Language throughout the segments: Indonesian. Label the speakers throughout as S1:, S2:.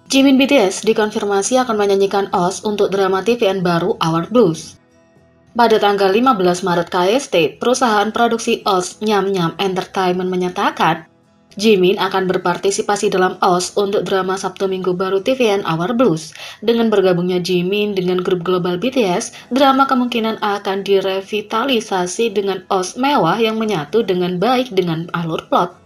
S1: Jimin BTS dikonfirmasi akan menyanyikan OST untuk drama TVN baru Our Blues. Pada tanggal 15 Maret KST, perusahaan produksi OST Nyam Nyam Entertainment menyatakan Jimin akan berpartisipasi dalam OST untuk drama Sabtu Minggu baru TVN Our Blues. Dengan bergabungnya Jimin dengan grup global BTS, drama kemungkinan akan direvitalisasi dengan OST mewah yang menyatu dengan baik dengan alur plot.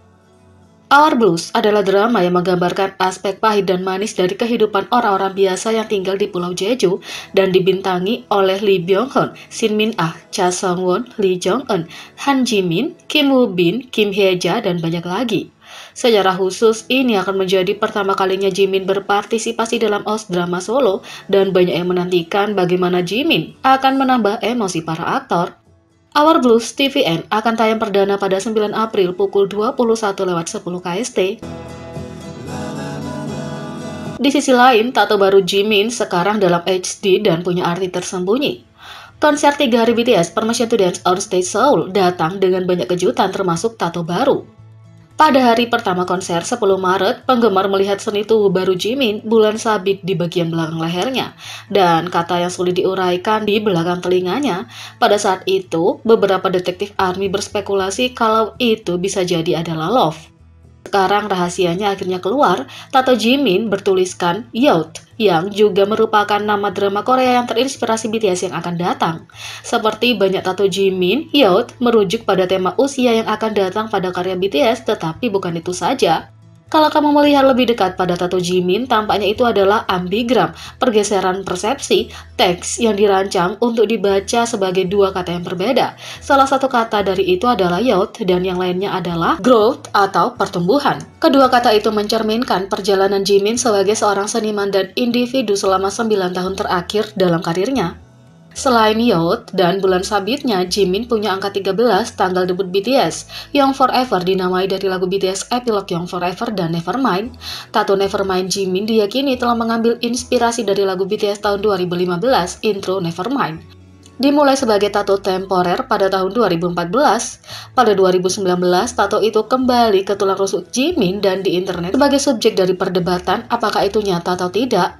S1: Our Blues adalah drama yang menggambarkan aspek pahit dan manis dari kehidupan orang-orang biasa yang tinggal di Pulau Jeju dan dibintangi oleh Lee Byung-hun, Shin Min-ah, Cha Sung-won, Lee Jong-eun, Han Ji-min, Kim Woo-bin, Kim Hye-ja, dan banyak lagi. Secara khusus, ini akan menjadi pertama kalinya Jimin berpartisipasi dalam OST drama solo dan banyak yang menantikan bagaimana Jimin akan menambah emosi para aktor. Our Blues TVN akan tayang perdana pada 9 April pukul 21.10 KST. Di sisi lain, tato baru Jimin sekarang dalam HD dan punya arti tersembunyi. Konser 3 hari BTS Permission to Dance on Stage Seoul datang dengan banyak kejutan termasuk tato baru. Pada hari pertama konser 10 Maret, penggemar melihat seni tubuh baru Jimin bulan sabit di bagian belakang lehernya dan kata yang sulit diuraikan di belakang telinganya. Pada saat itu, beberapa detektif ARMY berspekulasi kalau itu bisa jadi adalah Love. Sekarang rahasianya akhirnya keluar, tato Jimin bertuliskan Youth, yang juga merupakan nama drama Korea yang terinspirasi BTS yang akan datang. Seperti banyak tato Jimin, Youth merujuk pada tema usia yang akan datang pada karya BTS, tetapi bukan itu saja. Kalau kamu melihat lebih dekat pada tato Jimin, tampaknya itu adalah ambigram, pergeseran persepsi, teks yang dirancang untuk dibaca sebagai dua kata yang berbeda. Salah satu kata dari itu adalah youth dan yang lainnya adalah growth atau pertumbuhan. Kedua kata itu mencerminkan perjalanan Jimin sebagai seorang seniman dan individu selama 9 tahun terakhir dalam karirnya. Selain Youth dan bulan sabitnya, Jimin punya angka 13 tanggal debut BTS. Young Forever dinamai dari lagu BTS Epilogue Young Forever dan Nevermind. Tato Nevermind Jimin diyakini telah mengambil inspirasi dari lagu BTS tahun 2015, Intro Nevermind. Dimulai sebagai tato temporer pada tahun 2014, pada 2019 tato itu kembali ke tulang rusuk Jimin dan di internet sebagai subjek dari perdebatan apakah itu nyata atau tidak.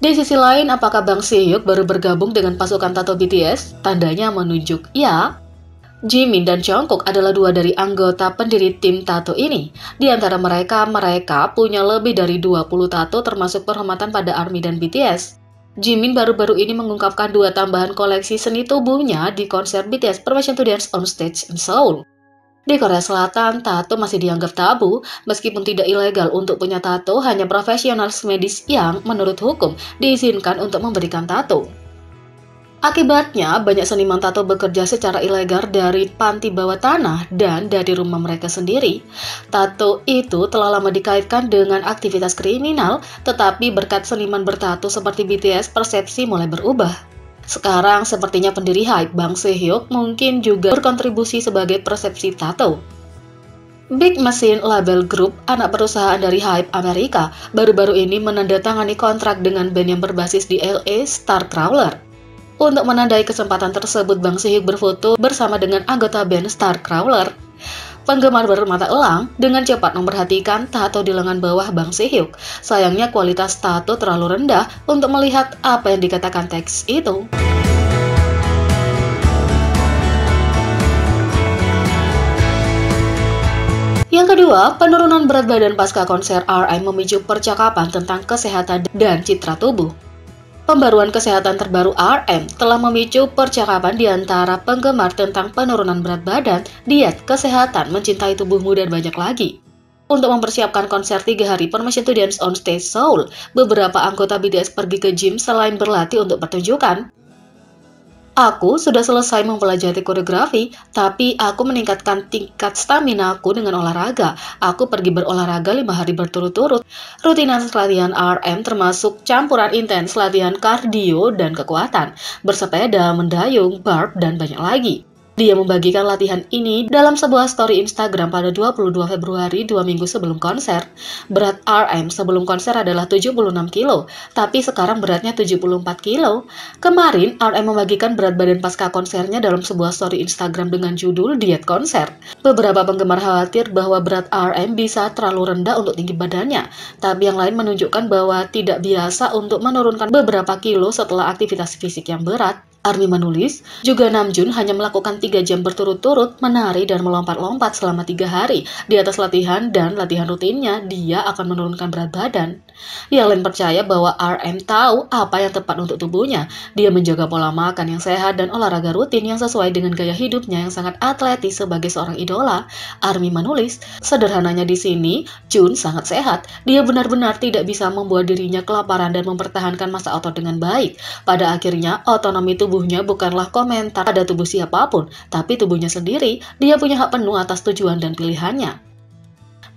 S1: Di sisi lain, apakah Bang Se-hyuk baru bergabung dengan pasukan tato BTS? Tandanya menunjuk ya. Jimin dan Jungkook adalah dua dari anggota pendiri tim tato ini. Di antara mereka punya lebih dari 20 tato termasuk penghormatan pada ARMY dan BTS. Jimin baru-baru ini mengungkapkan 2 tambahan koleksi seni tubuhnya di konser BTS Permission to Dance on Stage in Seoul. Di Korea Selatan, tato masih dianggap tabu, meskipun tidak ilegal untuk punya tato, hanya profesional medis yang, menurut hukum, diizinkan untuk memberikan tato. Akibatnya, banyak seniman tato bekerja secara ilegal dari panti bawah tanah dan dari rumah mereka sendiri. Tato itu telah lama dikaitkan dengan aktivitas kriminal, tetapi berkat seniman bertato seperti BTS, persepsi mulai berubah. Sekarang, sepertinya pendiri HYBE, Bang Se-hyuk, mungkin juga berkontribusi sebagai persepsi tato. Big Machine Label Group, anak perusahaan dari HYBE Amerika, baru-baru ini menandatangani kontrak dengan band yang berbasis di LA, Starcrawler. Untuk menandai kesempatan tersebut, Bang Se-hyuk berfoto bersama dengan anggota band Starcrawler. Penggemar bermata elang dengan cepat memperhatikan tato di lengan bawah Bang Se-hyuk. Sayangnya kualitas tato terlalu rendah untuk melihat apa yang dikatakan teks itu. Yang kedua, penurunan berat badan pasca konser RM memicu percakapan tentang kesehatan dan citra tubuh. Pembaruan kesehatan terbaru RM telah memicu percakapan di antara penggemar tentang penurunan berat badan, diet, kesehatan, mencintai tubuhmu, dan banyak lagi. Untuk mempersiapkan konser 3 hari Permission to Dance on Stage Seoul, beberapa anggota BTS pergi ke gym selain berlatih untuk pertunjukan. Aku sudah selesai mempelajari koreografi, tapi aku meningkatkan tingkat stamina aku dengan olahraga. Aku pergi berolahraga 5 hari berturut-turut. Rutinitas latihan RM termasuk campuran intens latihan kardio dan kekuatan, bersepeda, mendayung, burp, dan banyak lagi. Dia membagikan latihan ini dalam sebuah story Instagram pada 22 Februari, 2 minggu sebelum konser. Berat RM sebelum konser adalah 76 kilo, tapi sekarang beratnya 74 kilo. Kemarin, RM membagikan berat badan pasca konsernya dalam sebuah story Instagram dengan judul Diet Konser. Beberapa penggemar khawatir bahwa berat RM bisa terlalu rendah untuk tinggi badannya, tapi yang lain menunjukkan bahwa tidak biasa untuk menurunkan beberapa kilo setelah aktivitas fisik yang berat. ARMY menulis, juga Namjoon hanya melakukan 3 jam berturut-turut menari dan melompat-lompat selama 3 hari. Di atas latihan dan latihan rutinnya, dia akan menurunkan berat badan. Yang lain percaya bahwa RM tahu apa yang tepat untuk tubuhnya. Dia menjaga pola makan yang sehat dan olahraga rutin yang sesuai dengan gaya hidupnya yang sangat atletis sebagai seorang idola. ARMY menulis, sederhananya di sini, Jun sangat sehat. Dia benar-benar tidak bisa membuat dirinya kelaparan dan mempertahankan massa otot dengan baik. Pada akhirnya, otonomi tubuhnya bukanlah komentar pada tubuh siapapun, tapi tubuhnya sendiri. Dia punya hak penuh atas tujuan dan pilihannya.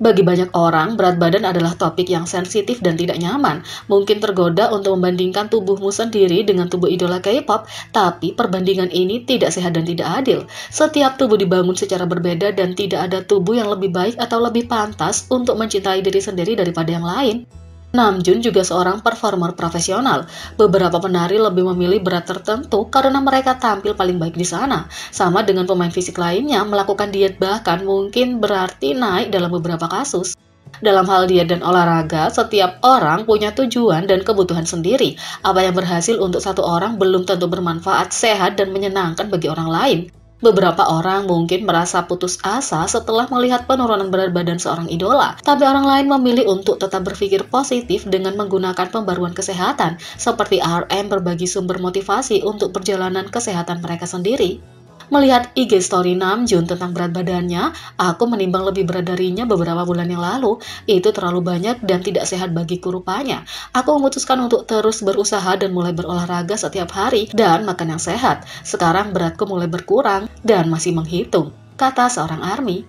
S1: Bagi banyak orang, berat badan adalah topik yang sensitif dan tidak nyaman. Mungkin tergoda untuk membandingkan tubuhmu sendiri dengan tubuh idola K-pop, tapi perbandingan ini tidak sehat dan tidak adil. Setiap tubuh dibangun secara berbeda dan tidak ada tubuh yang lebih baik atau lebih pantas untuk mencintai diri sendiri daripada yang lain. Namjoon juga seorang performer profesional. Beberapa penari lebih memilih berat tertentu karena mereka tampil paling baik di sana. Sama dengan pemain fisik lainnya, melakukan diet bahkan mungkin berarti naik dalam beberapa kasus. Dalam hal diet dan olahraga, setiap orang punya tujuan dan kebutuhan sendiri. Apa yang berhasil untuk satu orang belum tentu bermanfaat, sehat, dan menyenangkan bagi orang lain. Beberapa orang mungkin merasa putus asa setelah melihat penurunan berat badan seorang idola, tapi orang lain memilih untuk tetap berpikir positif dengan menggunakan pembaruan kesehatan, seperti RM berbagi sumber motivasi untuk perjalanan kesehatan mereka sendiri. Melihat IG story Namjoon tentang berat badannya, aku menimbang lebih berat darinya beberapa bulan yang lalu. Itu terlalu banyak dan tidak sehat bagiku rupanya. Aku memutuskan untuk terus berusaha dan mulai berolahraga setiap hari dan makan yang sehat. Sekarang beratku mulai berkurang dan masih menghitung, kata seorang ARMY.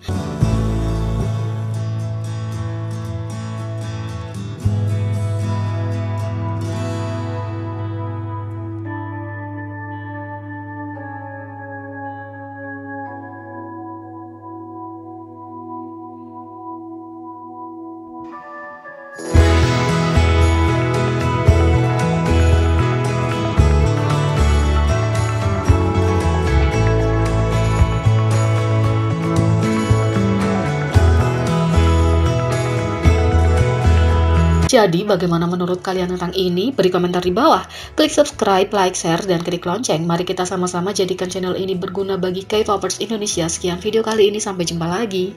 S1: Jadi, bagaimana menurut kalian tentang ini? Beri komentar di bawah. Klik subscribe, like, share, dan klik lonceng. Mari kita sama-sama jadikan channel ini berguna bagi K-popers Indonesia. Sekian video kali ini, sampai jumpa lagi.